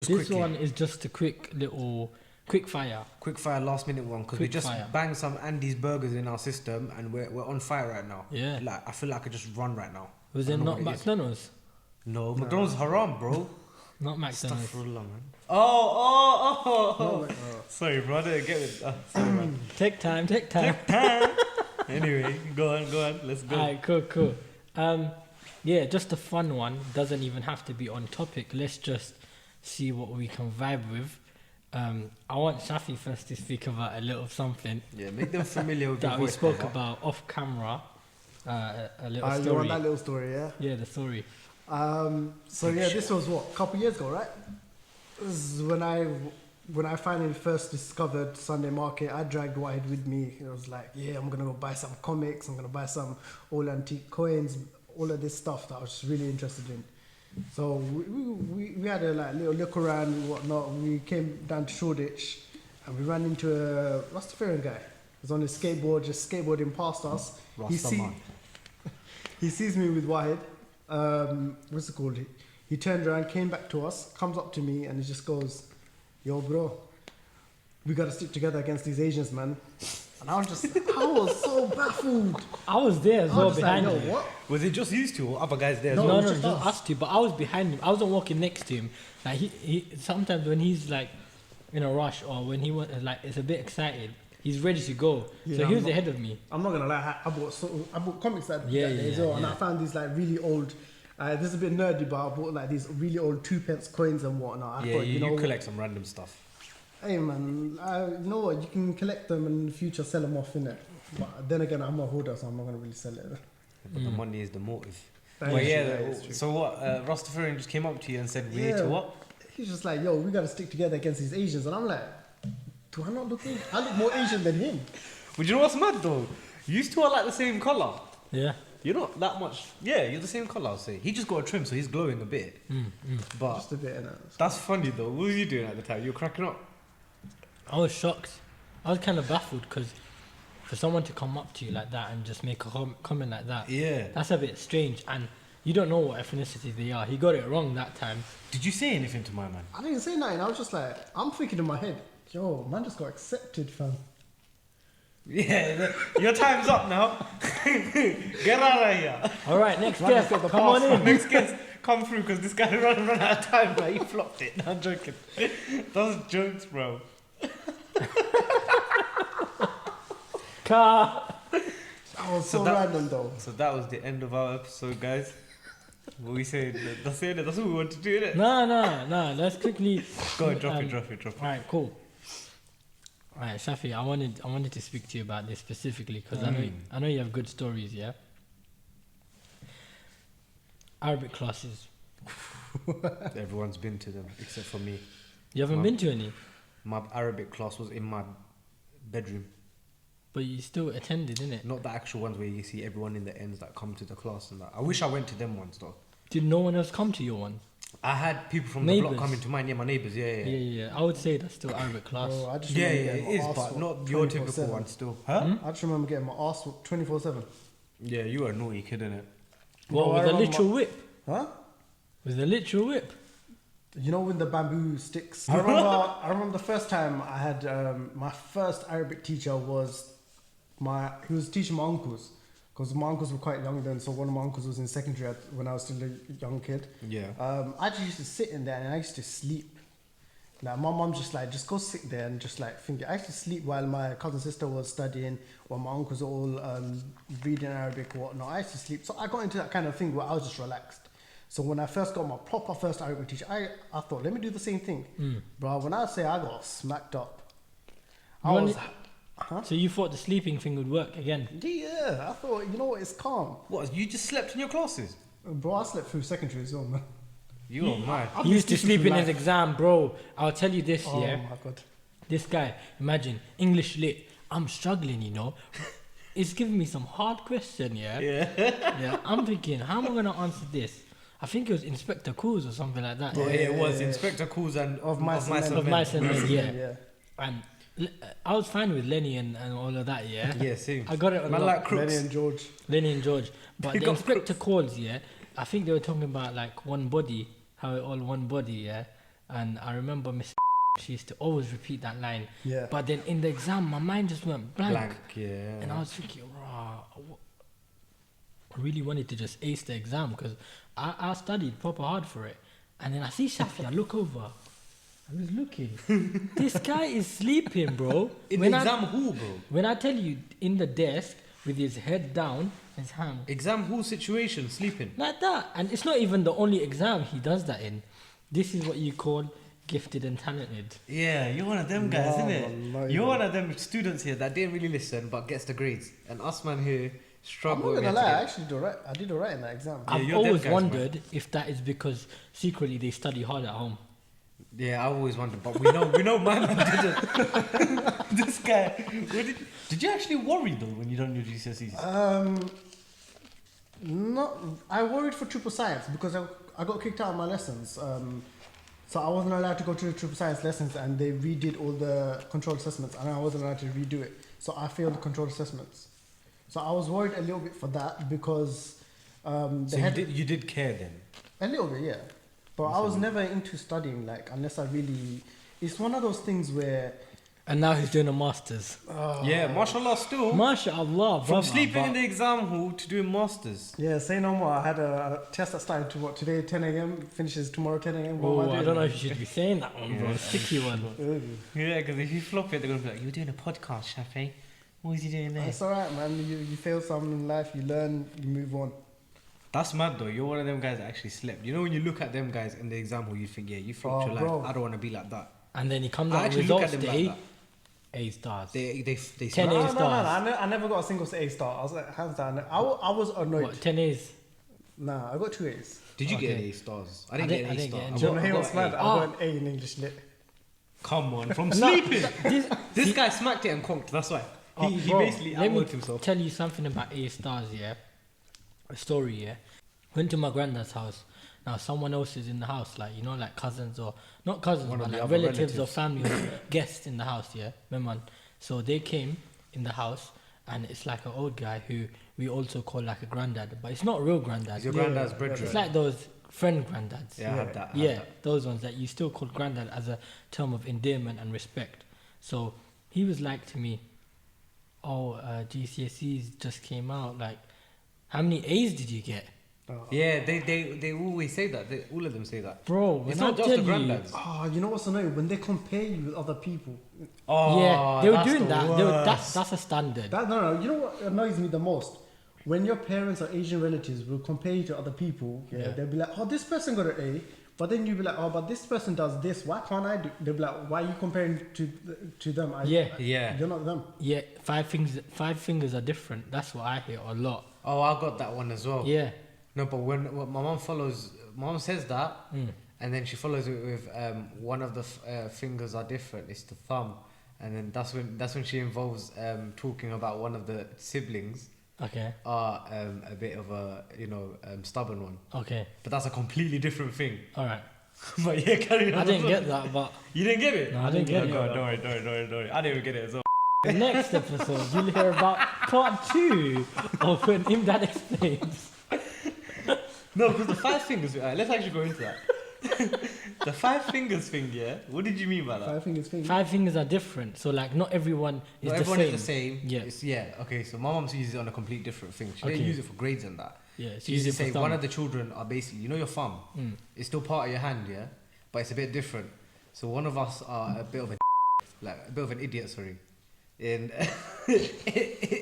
This one is just a quick fire last minute one because we just banged some Andy's burgers in our system and we're on fire right now. Yeah. Like I feel like I could just run right now. Was it not McDonald's? No, McDonald's haram, bro. Not McDonald's. Astaghfirullah, man. Oh. Sorry, brother. Get it. Sorry, man. Take time. Anyway, go on. Let's go. Alright, cool. Yeah, just a fun one. Doesn't even have to be on topic. Let's just see what we can vibe with. I want Shafi first to speak about a little something. Yeah, make them familiar with that your we voice. spoke about off camera. A little story. You want that little story, yeah? Yeah, the story. This was a couple years ago, right? This is when I finally first discovered Sunday Market. I dragged Wahid with me. It was like, yeah, I'm gonna go buy some comics. I'm gonna buy some old antique coins. All of this stuff that I was really interested in. So we had a little look around and whatnot. We came down to Shoreditch and we ran into a Rastafarian guy. He was on his skateboard, just skateboarding past us. He sees me with Wahid. What's it called? He turned around, came back to us, comes up to me and he just goes, "Yo, bro, we gotta stick together against these Asians, man." And I was so baffled. I was there as well behind him. What? Was it just used to or other guys there? No, just us two. But I was behind him. I wasn't walking next to him. Like he sometimes when he's like in a rush or when he is a bit excited, he's ready to go. Yeah, so he was ahead of me. I'm not gonna lie. I bought comics that day as well, and I found these like really old. This is a bit nerdy, but I bought like these really old 2p coins and whatnot. I thought, you collect some random stuff. Hey man, you know what? You can collect them and in the future sell them off, innit? But then again, I'm a hoarder, so I'm not gonna really sell it. But the money is the motive. True. So what? Rastafarian just came up to you and said, "We need to what?" He's just like, "Yo, we gotta stick together against these Asians," and I'm like, "Do I not look? I look more Asian than him." But you know what's mad though? You two are like the same colour. Yeah. You're not that much. Yeah, you're the same colour, I'll say. He just got a trim, so he's glowing a bit. But Just a bit, innit? that's funny though. What were you doing at the time? You were cracking up. I was shocked. I was kind of baffled because for someone to come up to you like that and just make a comment like that, that's a bit strange. And you don't know what ethnicity they are. He got it wrong that time. Did you say anything to my man? I didn't say nothing. I was just like, I'm thinking in my head, yo, man just got accepted, fam. Yeah, your time's up now. Get out of here. All right, next guest, come on in. Next guest, come through because this guy run out of time. Like, he flopped it. No, I'm joking. Those jokes, bro. Car. That was so random though. So that was the end of our episode, guys. What we saying? That's it. That's what we want to do, innit? No. Let's quickly go on, drop it. All right, cool. All right, Shafi, I wanted to speak to you about this specifically because I know you have good stories, yeah. Arabic classes. Everyone's been to them except for me. You haven't been to any? My Arabic class was in my bedroom. But you still attended, innit? Not the actual ones where you see everyone in the ends that come to the class and that. I wish I went to them ones though. Did no one else come to your one? I had people from the block coming to mine. Yeah, my neighbours. Yeah. I would say that's still Arabic class. Bro, I just it is, but not your typical one still. Huh? I just remember getting my arse 24/7. Yeah, you were a naughty kid, innit? What, with a literal whip? Huh? With a literal whip? You know, with the bamboo sticks. I remember the first time I had my first Arabic teacher was he was teaching my uncles because my uncles were quite young then. So one of my uncles was in secondary when I was still a young kid. Yeah. I just used to sit in there and I used to sleep. Like my mom just go sit there and just like think. I used to sleep while my cousin sister was studying, while my uncles were all reading Arabic or whatnot. I used to sleep. So I got into that kind of thing where I was just relaxed. So when I first got my proper first Arabic teacher, I thought, let me do the same thing. Bro, when I say I got smacked up, So you thought the sleeping thing would work again? Yeah, I thought, you know what, it's calm. What, you just slept in your classes? Bro, I slept through secondary as well, man. You are mad. He used to sleep in his exam, bro. I'll tell you this, Oh my God. This guy, imagine, English lit. I'm struggling, you know. It's giving me some hard question, yeah. I'm thinking, how am I going to answer this? I think it was Inspector Calls or something like that. Yeah, it was Inspector Calls and of Mice and Men, yeah. And I was fine with Lenny and all of that, yeah. Yeah, same. I got it. Man, like Crooks. Lenny and George. But the Inspector Calls, yeah. I think they were talking about like one body, how it all one body, yeah. and I remember Miss she used to always repeat that line. Yeah. But then in the exam, my mind just went blank. Yeah. And I was thinking, I really wanted to just ace the exam because I studied proper hard for it. And then I see Shafi, I look over. I was looking. This guy is sleeping, bro. In the exam hall, bro. When I tell you, in the desk, with his head down, his hand. Exam hall situation, sleeping. Like that. And it's not even the only exam he does that in. This is what you call gifted and talented. Yeah, you're one of them guys, No, isn't no, it? You're one of them students here that didn't really listen but gets the grades. And us man here I'm struggle. not gonna lie, I actually did alright. I did alright in that exam. Yeah, I've you're them always guys, wondered if that is because secretly they study hard at home. Yeah, I always wondered, but we know man didn't. This guy. Did you actually worry though when you done your GCSEs? Not. I worried for triple science because I got kicked out of my lessons. So I wasn't allowed to go to the triple science lessons, and they redid all the control assessments, and I wasn't allowed to redo it. So I failed the control assessments. So I was worried a little bit for that because So you did care then? a little bit, yeah. But I was never into studying, like, unless I really. It's one of those things where. And now he's doing a master's. Yeah, mashallah still. MashaAllah, From brother, sleeping in but- the exam hall to doing masters. Yeah, say no more. I had a test that started today 10 a.m. finishes tomorrow 10 a.m. What Oh, am I I doing? don't know if you should be saying that one, bro. Sticky one. Ugh. Yeah, because if you flop it, they're going to be like, you're doing a podcast, Shafi. What is he doing there? It's alright, man. You fail something in life, you learn, you move on. That's mad though. You're one of them guys that actually slept. You know when you look at them guys in the exam hall, you think, yeah, you flopped your bro. life. I don't want to be like that. And then he comes I out actually look results at them day, like that. A stars. They 10 No, A no, no, stars. I never got a single A star. I was like, hands down. I was annoyed. What, 10 A's? Nah, I got 2 A's. Did you get Okay. A stars? I I didn't didn't- get I an A didn't star. get I any. Do you know got- I what's got mad? A. I got an A in English lit. Come on, from sleeping. This guy smacked it and conked. That's why. He Bro, basically let me outworked himself. tell you something about A stars, yeah? A story, yeah? Went to my granddad's house. Now, someone else is in the house, like, you know, like cousins or... Not cousins, One of but the like other relatives or relatives. family or guests in the house, yeah? Remember? So they came in the house, and it's like an old guy who we also call like a granddad. But it's not a real granddad. Is your granddad's bread It's like those friend granddads. Yeah, I had that. Yeah, those ones that you still call granddad as a term of endearment and respect. So he was like to me, GCSEs just came out. Like, how many A's did you get? Yeah, they always say that. All of them say that. Bro, when It's I not just tell the you, granddads. Oh, you know what's annoying? When they compare you with other people. yeah, they were that's doing the that. They were, worst. that's a standard. No. You know what annoys me the most? When your parents or Asian relatives will compare you to other people, Yeah. they'll be like, oh, this person got an A. But then you'll be like, oh, but this person does this. Why can't I do? They'll be like, why are you comparing to them? Yeah. You're not them. Yeah, five fingers are different. That's what I hear a lot. Oh, I got that one as well. Yeah. No, but when my mom says that, and then she follows it with one of the fingers are different. It's the thumb, and then that's when she involves talking about one of the siblings Okay. are a bit of a stubborn one. Okay. But that's a completely different thing. All right. But yeah, carry on. I didn't get that, but You didn't get it? No, I didn't get it. God, don't worry. I didn't even get it as well. the next episode you'll hear about part 2 of when Imdad explains. No, because the 5 fingers. Let's actually go into that. The 5 fingers thing, yeah. What did you mean by that? 5 fingers thing. 5 fingers are different, so like not everyone is Not the everyone same. is the same. Yeah. Okay. So my mom uses it on a complete different thing. She Okay. didn't use it for grades and that. Yeah, She use used to it for say one thumb. of the children are basically, your thumb. It's still part of your hand, yeah, but it's a bit different. So one of us are a bit of an idiot, sorry, in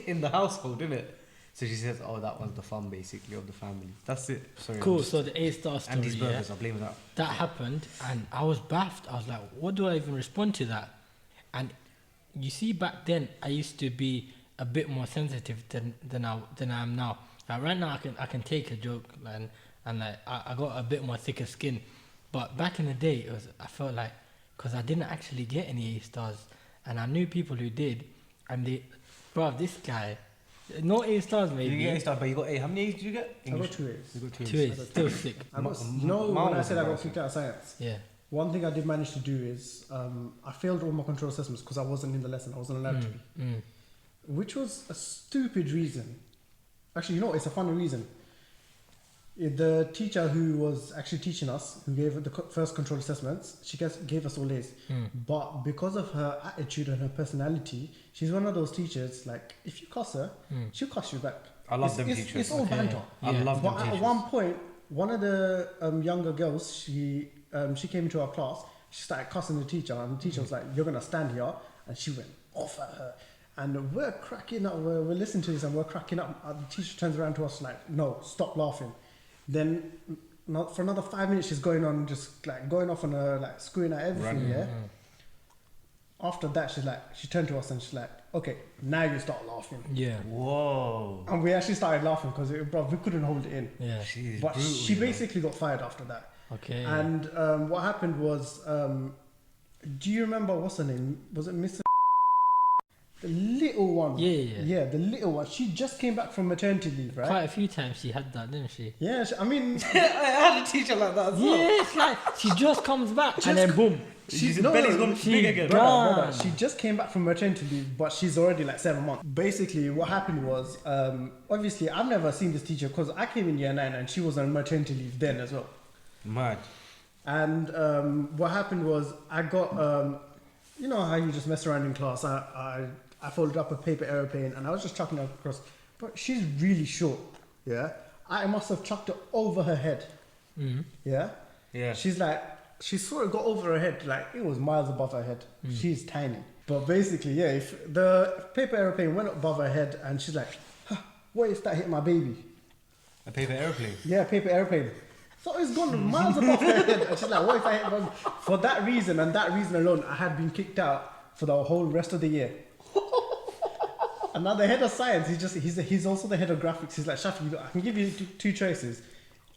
in the household, innit? So she says, oh, that was the thumb basically of the family. That's it. Sorry. I'm Cool. just- So the A star story, Andy's yeah, burgers. I blame that. that happened, and I was baffed. I was like, "What do I even respond to that?" And you see, back then I used to be a bit more sensitive than I am now. Like right now, I can take a joke, and like I got a bit more thicker skin. But back in the day, I felt like because I didn't actually get any A stars, and I knew people who did, and this guy. No A stars, maybe. You didn't get A star, but you got A. How many A's did you get? I got 2 A's. You got 2 2 A's, still sick. I got, M- you know, mine when I was said I got embarrassing. kicked out of science, Yeah. one thing I did manage to do is I failed all my control assessments because I wasn't in the lesson. I wasn't allowed to be. Which was a stupid reason. Actually, you know, it's a funny reason. the teacher who was actually teaching us, who gave the first control assessments, she gave us all A's. But because of her attitude and her personality, she's one of those teachers, like, if you cuss her, she'll cuss you back. I love them teachers. It's all banter. I love them But teachers. at one point, one of the younger girls, she came into our class, she started cussing the teacher, and the teacher was like, "You're going to stand here," and she went off at her. And we're cracking up, we're listening to this and we're cracking up. And the teacher turns around to us like, "No, stop laughing." Then for another 5 minutes, she's going on, just like going off on her, like screwing at everything, After that, she turned to us and she's like, "Okay, now you start laughing." Yeah. Whoa. And we actually started laughing because, bro, we couldn't hold it in. Yeah. She's But brutal, she you know. basically got fired after that. Okay. And what happened was, do you remember, what's her name? Was it Mr. The little one? Yeah. the little one. She just came back from maternity leave, right? Quite a few times she had that, didn't she? Yeah, I mean, I had a teacher like that as well. Yeah, it's like she just comes back and then boom. She's belly's gone big again. brother, she just came back from maternity leave, but she's already like 7 months. Basically, what happened was, obviously, I've never seen this teacher because I came in year 9 and she was on maternity leave then as well. Mad. And what happened was, I got, you know how you just mess around in class. I folded up a paper aeroplane and I was just chucking it across. But she's really short, yeah? I must have chucked it over her head, yeah? Yeah. She's like, she sort of got over her head, like it was miles above her head. She's tiny. But basically, yeah, if the paper aeroplane went above her head and she's like, huh, what if that hit my baby? A paper airplane. Yeah, paper aeroplane. So it's gone miles above her head. And she's like, what if I hit my... For that reason and that reason alone, I had been kicked out for the whole rest of the year. And now the head of science, he's also the head of graphics. He's like, "Shafi, I can give you two choices.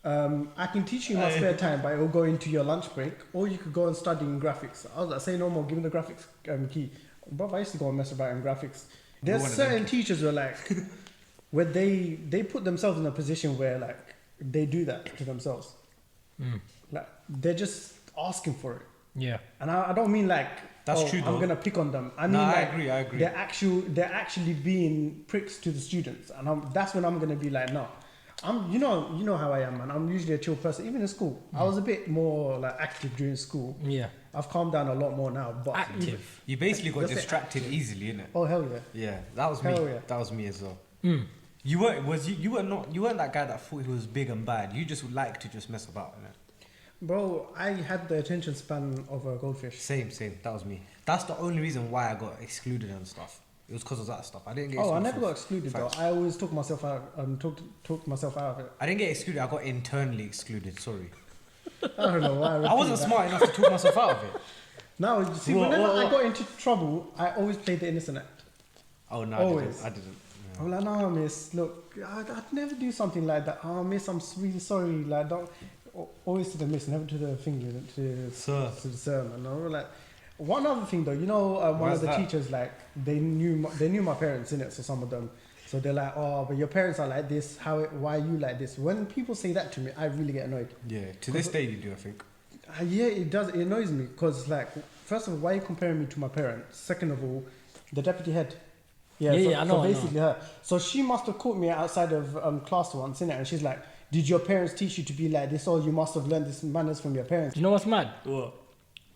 I can teach you in my spare time, but it will go into your lunch break, or you could go and study in graphics." I was like, "Say no more, give me the graphics key." Bro, I used to go and mess about in graphics. There's certain teachers who are like, where they put themselves in a position where like they do that to themselves. Like they're just asking for it. Yeah. And I don't mean like, That's true, I'm though. gonna pick on them. I mean, No, I like, agree. They're actually being pricks to the students, and that's when I'm gonna be like, no. You know how I am, man. I'm usually a chill person, even in school. I was a bit more like active during school. Yeah. I've calmed down a lot more now. But Active. You basically got Just say distracted active. easily, innit? Oh hell yeah. Yeah, that was me. Hell yeah. That was me as well. You You weren't that guy that thought he was big and bad. You just like to just mess about, innit? Bro, I had the attention span of a goldfish. Same. That was me. That's the only reason why I got excluded and stuff. It was because of that stuff. I didn't get. I excluded never for got excluded facts. though. I always took myself out. Took myself out of it. I didn't get excluded. I got internally excluded. Sorry. I don't know why. I wasn't smart enough to talk myself out of it. Now, you see, whenever I got into trouble, I always played the innocent act. Oh no, Always. I didn't. I'm like, no, miss, look, I'd never do something like that. Oh, miss, I'm really sorry. Like, don't. Always to the miss, never to the finger, to the sir. And I was like, one other thing though, you know, one of the teachers, like, they knew my parents in it, so some of them. So they're like, oh, but your parents are like this. Why are you like this? When people say that to me, I really get annoyed. Yeah, to this day you do, I think. Yeah, it does. It annoys me because, like, first of all, why are you comparing me to my parents? Second of all, the deputy head. I know. Basically her. So she must have caught me outside of class once, innit? And she's like, did your parents teach you to be like this, or you must have learned this manners from your parents? Do you know what's mad? What?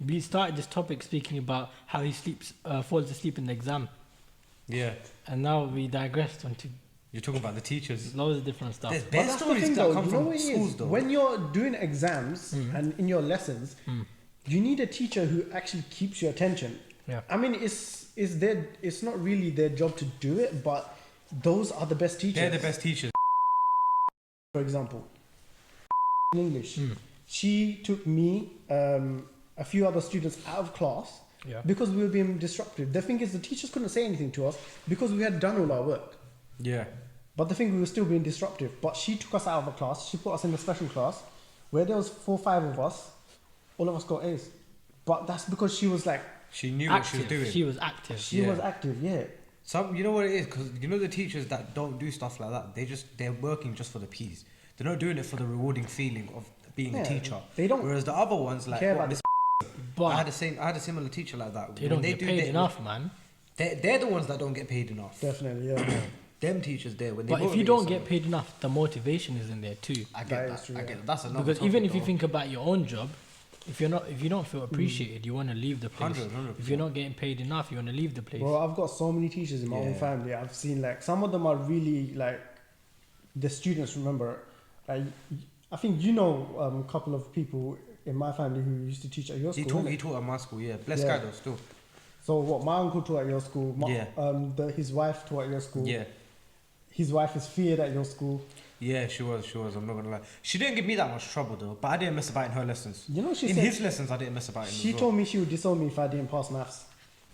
We started this topic speaking about how he falls asleep in the exam, Yeah. and now we digressed onto You're talking about the teachers. loads of different stuff. There's But best that's the stories thing that though, come you know from what it schools is? though. When you're doing exams and in your lessons, you need a teacher who actually keeps your attention. Yeah. I mean, it's not really their job to do it, but those are the best teachers. They're the best teachers. For example, in English, she took me, a few other students out of class because we were being disruptive. The thing is, the teachers couldn't say anything to us because we had done all our work. Yeah. But the thing, we were still being disruptive. But she took us out of a class. She put us in a special class where there was 4 or 5 of us. All of us got A's. But that's because she was like... She knew what she was active. doing. She was active. She was active, yeah. You know what it is? Because you know the teachers that don't do stuff like that, they're working just for the P's. They're not doing it for the rewarding feeling of being a teacher. They don't. Whereas the other ones, like care about this, But I had a similar teacher like that. they don't get paid enough, man. They're the ones that don't get paid enough. Definitely, yeah. them teachers there when they. But if you motivate don't someone- get paid enough, the motivation isn't there too. I get That that. is true, I yeah. get that. That's another. Because even topic, if you though. think about your own job, if you don't feel appreciated, you want to leave the place. 100%. If you're not getting paid enough, you want to leave the place. Bro, I've got so many teachers in my own Yeah. family. I've seen like some of them are really like the students. Remember, like I think you know a couple of people in my family who used to teach at your He school. taught. innit? He taught at my school. Yeah, bless Yeah. guy though. Still. So what? My uncle taught at your school. Yeah. His wife taught at your school. Yeah. His wife is feared at your school. Yeah, she was. I'm not gonna lie. She didn't give me that much trouble though, but I didn't mess about in her lessons. You know, she in said his lessons, I didn't mess about in. she told me she would disown me if I didn't pass maths.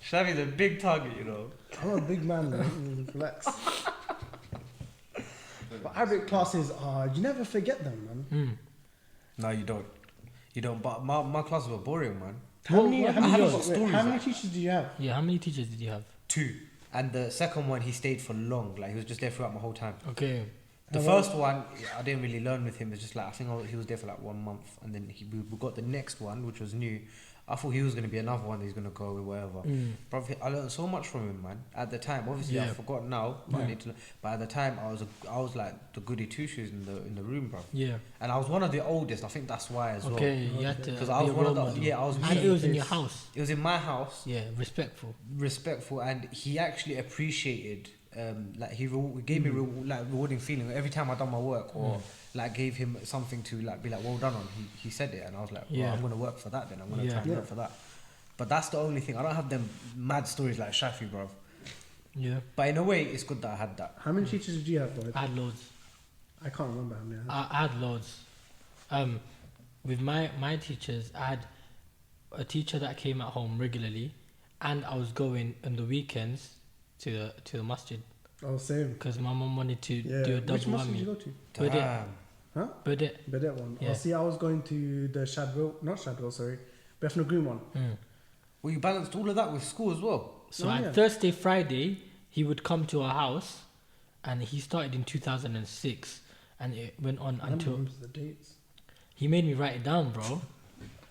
Shafi's a big target, you know. I'm a big man, man. Relax. But Arabic classes are you never forget them, man. No, you don't. You don't. But my classes were boring, man. How many, I how many, haven't wait, got stories how many yet. teachers do you have? Yeah, how many teachers did you have? 2, and the second one he stayed for long. Like he was just there throughout my whole time. Okay. The How first one, I didn't really learn with him. It's just like he was there for like 1 month, and then we got the next one, which was new. I thought he was gonna be another one. He's gonna go with whatever. Bro, I learned so much from him, man. At the time, obviously Yeah. I forgot now, but Yeah. I need to. But at the time, I was like the goody two shoes in the room, bro. Yeah. And I was one of the oldest. I think that's why as well. Okay. You had to Because be I was a one of role the model. yeah I was And me. it was in your house. It was in my house. Yeah, respectful. Respectful, and he actually appreciated like he gave me rewarding feeling every time I done my work or like gave him something to like be like well done on. He said it and I was like well, Yeah. I'm gonna work for that then. I'm gonna Yeah. try and Yeah. work for that. But that's the only thing. I don't have them mad stories like Shafi, bro. Yeah. But in a way, it's good that I had that. How many teachers did you have, boy? I had loads. I can't remember how many. I had. I had loads. With my teachers, I had a teacher that came at home regularly, and I was going on the weekends to the masjid Oh, same. because my mum wanted to Yeah. do a Which double mosque did you whammy. go to? But it, Damn. Huh? but it, Bedet one. Yeah. Oh, see, I was going to the Shadwell, not Shadwell, sorry, Bethnal Green one. Well, you balanced all of that with school as well. So Oh, on yeah. Thursday, Friday, he would come to our house, and he started in 2006, and it went on I don't until remember the dates. he made me write it down, bro.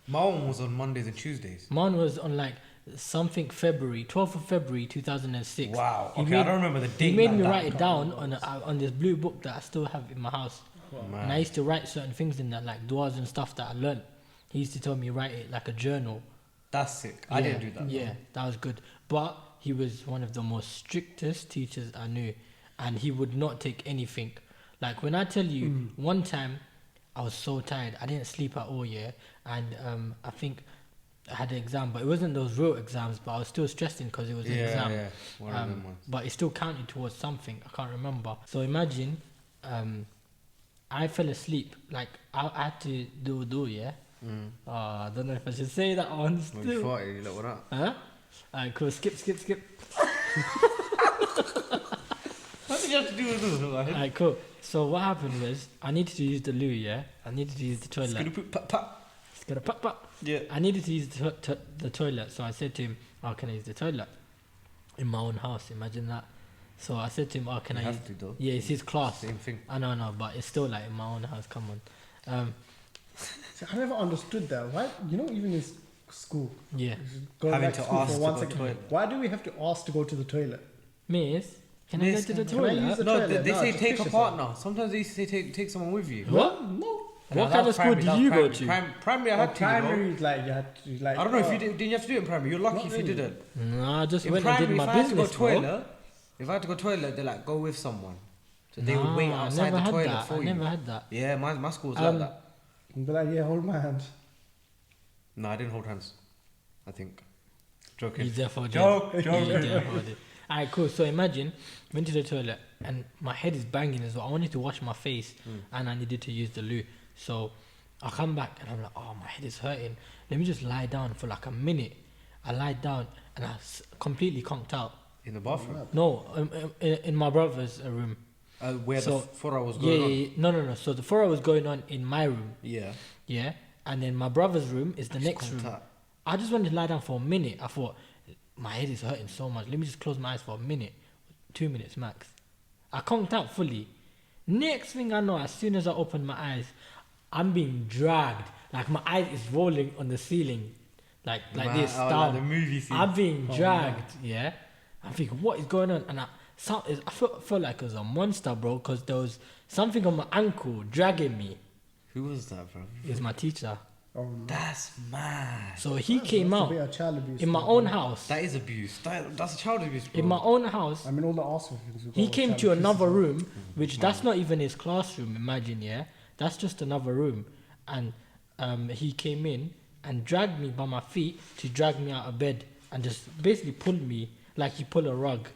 My one was on Mondays and Tuesdays. Mine was on like something February, 12th of February 2006. Wow. He Okay, made- I don't remember the date. He made like me that. write it down on this blue book that I still have in my house. Man. And I used to write certain things in that, like duas and stuff that I learned. He used to tell me write it like a journal. That's sick. I Yeah, didn't do that. Yeah, that was good. But he was one of the most strictest teachers I knew, and he would not take anything. Like when I tell you, one time I was so tired, I didn't sleep at all, yeah, and I think I had an exam, but it wasn't those real exams, but I was still stressing because it was an exam. Yeah, one of them ones. But it still counted towards something. I can't remember. So imagine, I fell asleep. Like I had to do, yeah. I don't know if I should say that one. When you Still. farted, you like, what up? Huh? Alright, cool. Skip. What did you have to do with this? Alright, cool. So what happened was I needed to use the loo, yeah. I needed to use the It's gonna toilet. put pop pop. It's gonna pop pop. Yeah. I needed to use the toilet, so I said to him, "Oh, can I use the toilet in my own house?" Imagine that. So I said to him, "Oh, can You I?" have use... to though. Yeah, it's his class. Same thing. I know, but it's still like in my own house. Come on. See, I never understood that. Why? You know, even in school, Yeah, go Having back to to school ask for to 1 go second. toilet. Why do we have to ask to go to the toilet? miss, can I go Miss, to the can I use toilet? the No, toilet? they No, say just take piss a yourself. partner. Sometimes they say take someone with you. What? No. What kind of school did you go to? Primary, I had to. You know? Primary, like you had to, like. I don't know if you did. Didn't you have to do it in primary? You're lucky Not if you really. didn't. No, I just In went and primary, did if my I had to go business, bro. toilet, if I had to go toilet, they like go with someone. So they would Nah, wait I outside never the had toilet that. for I you. never had that. Yeah, my school was Um, like that. Be like, yeah, hold my hand. No, I didn't hold hands. I think. Joking. You therefore did. Joke, You joke. therefore did. Alright, cool. So imagine, went to the toilet and my head is banging as well. I wanted to wash my face and I needed to use the loo. So I come back and I'm like, oh, my head is hurting. Let me just lie down for like a minute. I lied down and I completely conked out. In the bathroom. No, in my brother's room. Where So- the furrow was Yeah, going yeah, on. yeah. No. So the furrow was going on in my room. Yeah. Yeah. And then my brother's room is the next room. Contact. I just wanted to lie down for a minute. I thought, my head is hurting so much. Let me just close my eyes for a minute. 2 minutes max. I conked out fully. Next thing I know, as soon as I opened my eyes, I'm being dragged. Like my eyes is rolling on the ceiling. Like Man, this, oh, like down. the movie scene. I'm being dragged, yeah. I'm thinking, what is going on? And I felt like it was a monster, bro, because there was something on my ankle dragging me. Who was that, bro? It was my teacher. Oh, no. That's mad. So he came That's a out bit of child abuse, in my bro. own house. That is abuse. That's child abuse, bro. In my own house. I mean, all the arsenal things. we've He got came child to abuse another as well. room, which that's not even his classroom. Imagine, yeah, that's just another room, and he came in and dragged me by my feet to drag me out of bed and just basically pulled me like he pulled a rug.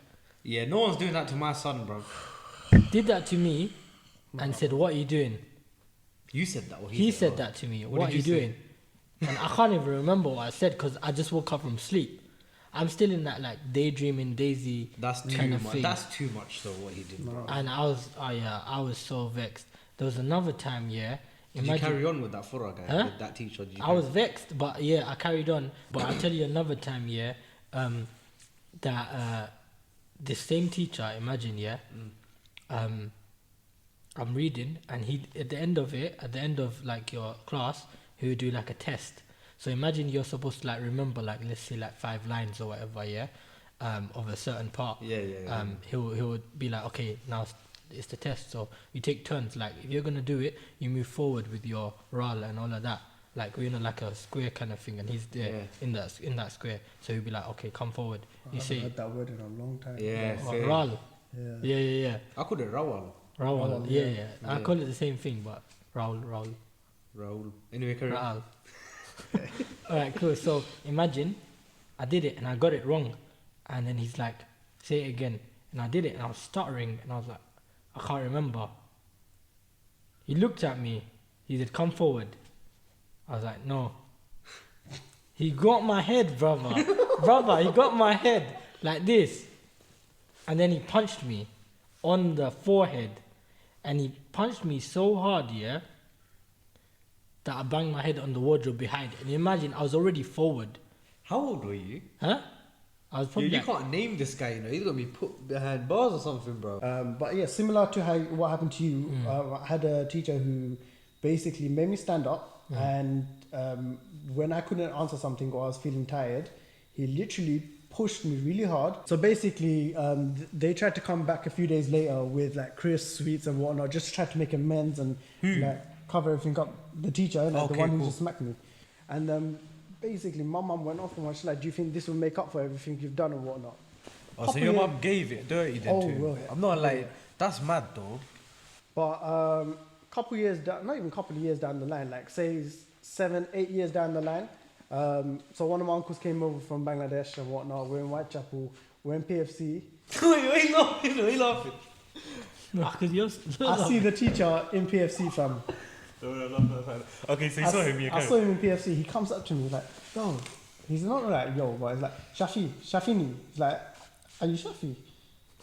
Yeah, no one's doing that to my son, bro. Did that to me, and said, "What are you doing?" You said that. Or He said bro? that to me. What What are did you you say? doing? And I can't even remember what I said because I just woke up from sleep. I'm still in that like daydreaming daisy That's too kind of much. thing. That's too much, though, what he did, bro. And I was so vexed. There was another time, yeah. Did you carry on with that Fura guy, Huh? with that teacher? Did you I was vexed, but yeah, I carried on. But I'll tell you another time, yeah, that the same teacher, imagine, yeah, I'm reading, and he at the end of like your class, he would do like a test. So imagine you're supposed to like remember like, let's say like 5 lines or whatever, yeah, of a certain part. Yeah. He would be like, okay, now it's the test. So you take turns. Like if you're gonna do it, you move forward with your roll and all of that. Like like a square kind of thing, and he's there in that square. So he'll be like, okay, come forward. I You haven't say heard that word in a long time. Yeah, oh, same. roll. Yeah. Yeah. I call it Rawal. Raul. Raul, Yeah. yeah. I call it the same thing, but Raul. Raul. Anyway, carry on. Raul. Alright, cool. So imagine I did it and I got it wrong. And then he's like, say it again. And I did it and I was stuttering and I was like, I can't remember. He looked at me. He said, come forward. I was like, no. He got my head, brother. He got my head like this. And then he punched me on the forehead. And he punched me so hard, yeah, that I banged my head on the wardrobe behind. And imagine, I was already forward. How old were you? Huh? I was probably You like, can't name this guy, you know. He's gonna be put behind bars or something, bro. But yeah, similar to what happened to you, I had a teacher who basically made me stand up, and when I couldn't answer something or I was feeling tired, he literally pushed me really hard. So basically, they tried to come back a few days later with like crisps, sweets, and whatnot, just to try to make amends and like cover everything up. The teacher, you know, Okay, the one who cool. just smacked me, and basically, my mum went off and was like, "Do you think this will make up for everything you've done and whatnot?" Oh, so Couple your year- mum gave it dirty then Oh, too. well, I'm not like that's mad though. But couple years down, not even couple of years down the line, like say 7, 8 years down the line, so one of my uncles came over from Bangladesh and whatnot. We're in Whitechapel. We're in PFC. Wait, laughing? Are you laughing? no, because you're I see the teacher in PFC, fam. Okay, so you saw him. I saw him in PFC. He comes up to me like, yo, he's not like yo, but he's like Shafini. He's like, are you Shafi?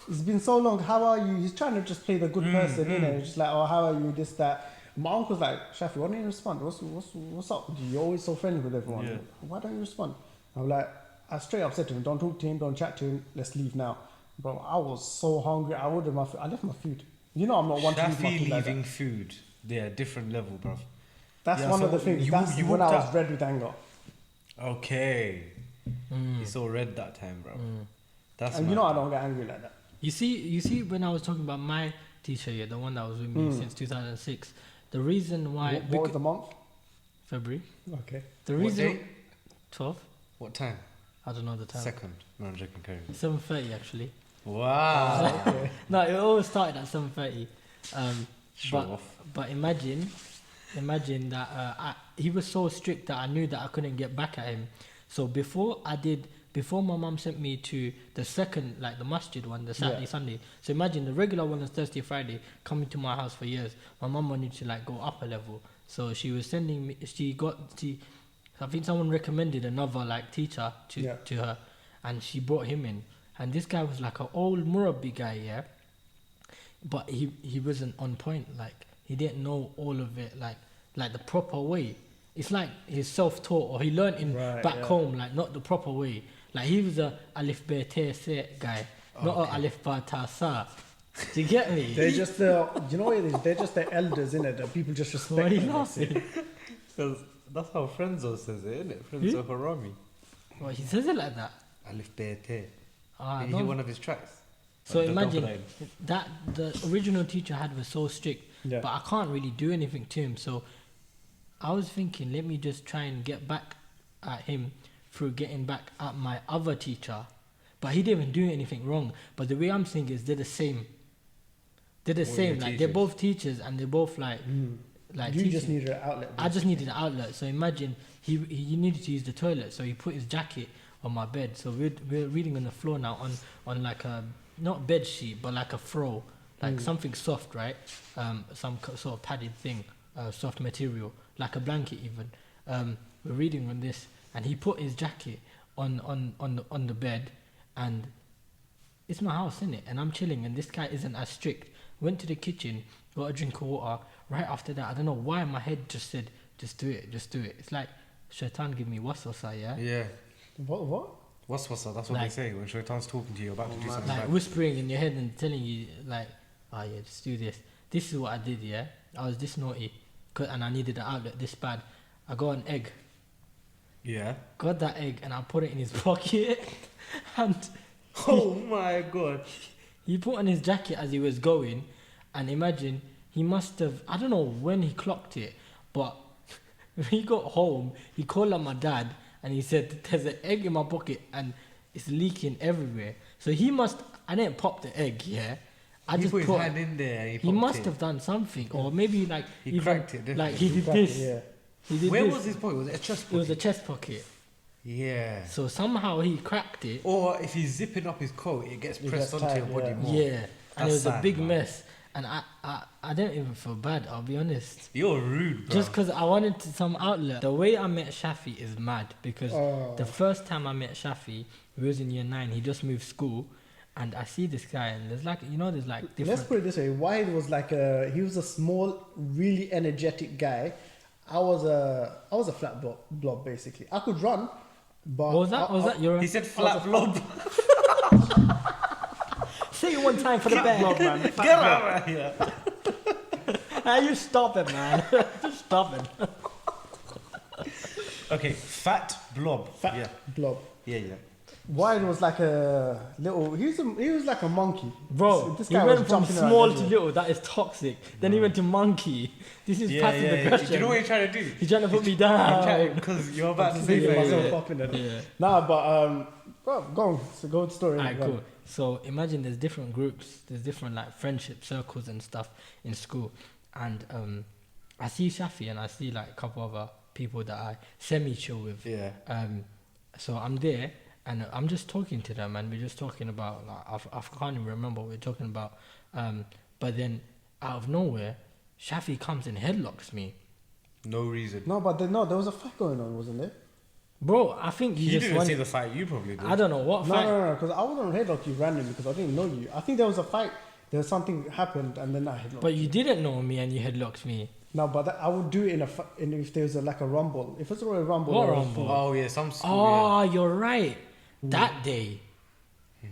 It's been so long. How are you? He's trying to just play the good person, you know. Just like, oh, how are you? This, that. My uncle's like, Shafi, why don't you respond? What's up with you? You're always so friendly with everyone. Yeah. Why don't you respond? I'm like, I straight up said to him, don't talk to him, don't chat to him. Let's leave now. Bro, I was so hungry. I ordered my food. I left my food. You know, I'm not one to leave my Shafi food like leaving that. food. Yeah, different level, bro. That's Yeah, one so of the things. you- That's you when I walked was out. red with anger. Okay. He saw red that time, bro. That's And mad. you know I don't get angry like that. You see, when I was talking about my teacher, yeah, the one that was with me since 2006, the reason why What was the month? February, Okay. the What reason date? 12, What time? I don't know the time. Second. No, I'm joking. Carry on. 7:30 actually. Wow. Okay. No, it always started at 7:30. Show But off. but imagine that he was so strict that I knew that I couldn't get back at him. So before my mum sent me to the second, like the masjid one, the Saturday, Yeah. Sunday. So imagine the regular one is Thursday, Friday, coming to my house for years. My mum wanted to like go up a level. So she was sending me, I think someone recommended another like teacher to her, and she brought him in. And this guy was like an old Murabi guy, yeah. But he wasn't on point, like he didn't know all of it, like the proper way. It's like he's self-taught or he learned in back home, like not the proper way. Like he was a alif be te se guy, not a alif ba ta sa. Do you get me? They're just you know what it is? They're just the elders, innit? That people just respect. Why are you them. laughing? Because that's how Frenzo says it, innit? Frenzo Harami. Well, he says it like that. Alif Bete. Ah, Did you hear one of his tracks? So Don't put imagine that in. that the original teacher I had was so strict, Yeah. but I can't really do anything to him. So I was thinking, let me just try and get back at him through getting back at my other teacher. But he didn't even do anything wrong. But the way I'm saying is they're the same. They're the What, same. your Like teachers? they're both teachers and they're both like You just teaching. needed an outlet. I just needed an outlet. So imagine he needed to use the toilet, so he put his jacket on my bed. So we're reading on the floor now on like a not bed sheet but like a throw, like something soft, right? Sort of padded thing, soft material, like a blanket even. We're reading on this, and he put his jacket on the bed, and it's my house, innit? And I'm chilling, and this guy isn't as strict. Went to the kitchen, got a drink of water. Right after that, I don't know why my head just said, just do it. It's like Shaitan give me waswasa, yeah? Yeah. What? What's that's what Like- they say when Shaitan's talking to you about to do something Like bad. whispering in your head and telling you, like, oh yeah, just do this. This is what I did, yeah? I was this naughty, and I needed an outlet this bad. I got an egg. Yeah. Got that egg, and I put it in his pocket. And Oh my god. he put on his jacket as he was going, and imagine he must have, I don't know when he clocked it, but when he got home, he called up my dad and he said, there's an egg in my pocket and it's leaking everywhere. So he must, I didn't pop the egg, yeah? I He just put his put, hand in there and he popped must it. have done something, or maybe like, He even, cracked it, didn't like he? he did Crack it, this. yeah. He did Where this. was his pocket? Was it a chest It pocket? was a chest pocket. Yeah. So somehow he cracked it. Or if he's zipping up his coat, it gets pressed gets onto tight, your body yeah. more. Yeah, and it was a sad, big man. mess. And I don't even feel bad, I'll be honest. You're rude, bro. Just because I wanted some outlet. The way I met Shafi is mad because Oh. the first time I met Shafi, we was in year 9, he just moved school, and I see this guy, and there's like, there's like Let's different. put it this way. Wahid was like he was a small, really energetic guy. I was a flat blob basically. I could run, but What was that your? He said flat blob. Say it one time for the band. blob, man. Get out of here. You stop it, man. Just stop it. Okay, fat blob. Fat Yeah. blob. Yeah, yeah. Wahid was like a little. He was like a monkey. Bro, This he guy was went from jumping around small to everywhere. little. That is toxic. Then he went to monkey. This is passive Do aggression. you know what you're trying to do? He's trying to put me down. Because you're about to Just say making yeah, myself yeah. up in it. Yeah. Nah, but bro, go on. So go to the story. Alright, Go on. cool. So imagine there's different groups, there's different like friendship circles and stuff in school, and I see Shafi and I see like a couple other people that I semi-chill with. Yeah. So I'm there and I'm just talking to them, and we're just talking about like I can't even remember what we're talking about. But then out of nowhere, Shafi comes and headlocks me. No reason. No, but there was a fight going on, wasn't there? Bro, I think you You just didn't want. see the fight. You probably did. I don't know what fight. No, because I wasn't on headlock you randomly because I didn't know you. I think there was a fight. There was something happened and then I headlocked. But you didn't know me and you headlocked me. No, but I would do it in if there was like a rumble. If it's a Royal Rumble. What or a rumble? full- Oh yeah, some school. Oh, you're right. That day.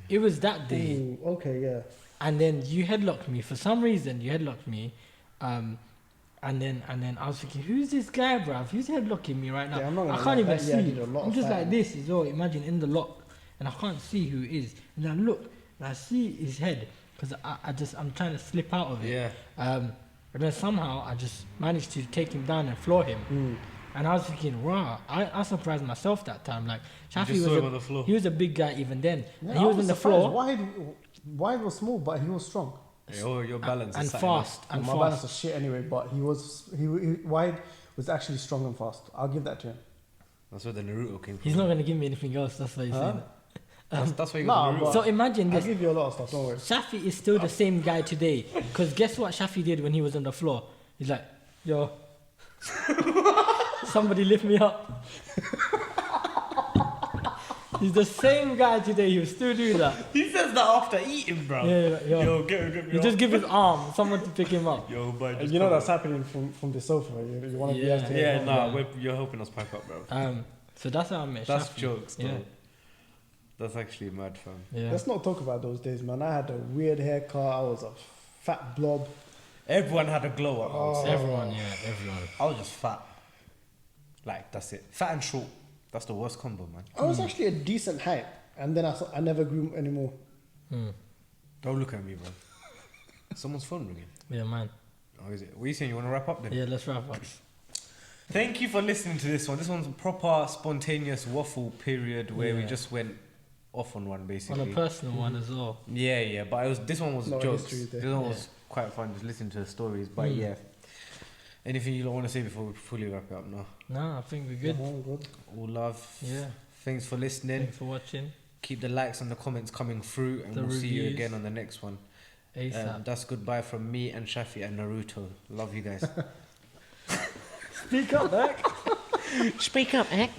It was that day. Ooh, okay, yeah. And then you headlocked me. For some reason, you headlocked me. And then I was thinking, who's this guy, bruv? Who's headlocking me right now? Yeah, I'm not gonna I can't lie, even that year I see. did a lot I'm of just like fighting. this as well. Imagine in the lock. And I can't see who it is. And I look and I see his head. Because I'm trying to slip out of it. Yeah. And then somehow I just managed to take him down and floor him. And I was thinking, wow, I surprised myself that time. Like, Shafi just saw was him on the floor. he was a big guy even then. Yeah, and he I was on the surprised. floor Wahid was small, but he was strong. Your balance and is something else. fast. And My balance fast. was shit anyway, but Wahid was actually strong and fast. I'll give that to him. That's where the Naruto came from. He's not going to give me anything else. That's why he's Huh? saying That's why you Nah, got the but- Naruto. So imagine I'll this. give you a lot of stuff, don't worry. Shafi is still the same guy today. Because guess what Shafi did when he was on the floor? He's like, yo, somebody lift me up. He's the same guy today. He will still do that. He says that after eating, bro. Yeah, yo. Yo, get me You up. just give his arm, someone to pick him up. Yo, boy. You know that's happening from the sofa. You want to be Yeah. able to Yeah, nah, you're helping us pipe up, bro. So that's how I met That's Shafi. jokes, though. Yeah. That's actually mad, fam. Yeah. Let's not talk about those days, man. I had a weird haircut. I was a fat blob. Everyone had a glow up. I would say. Everyone. I was just fat. Like, that's it. Fat and short. That's the worst combo, man. I was actually a decent height, and then I never grew anymore. Don't look at me, bro. Someone's phone ringing. Yeah, man. Oh, is it? What are you saying? You want to wrap up then? Yeah, let's wrap up. Thank you for listening to this one. This one's a proper spontaneous waffle period where we just went off on one, basically. On a personal one as well. Yeah, but this one was No jokes. history there. This one was quite fun, just listening to the stories. But yeah, anything you don't want to say before we fully wrap it up? No. Nah, I think we're good. All love. Yeah. Thanks for listening. Thanks for watching. Keep the likes and the comments coming through, and we'll see you again on the next one. ASAP. That's goodbye from me and Shafi and Naruto. Love you guys. Speak up, Akh. Speak up, Akh.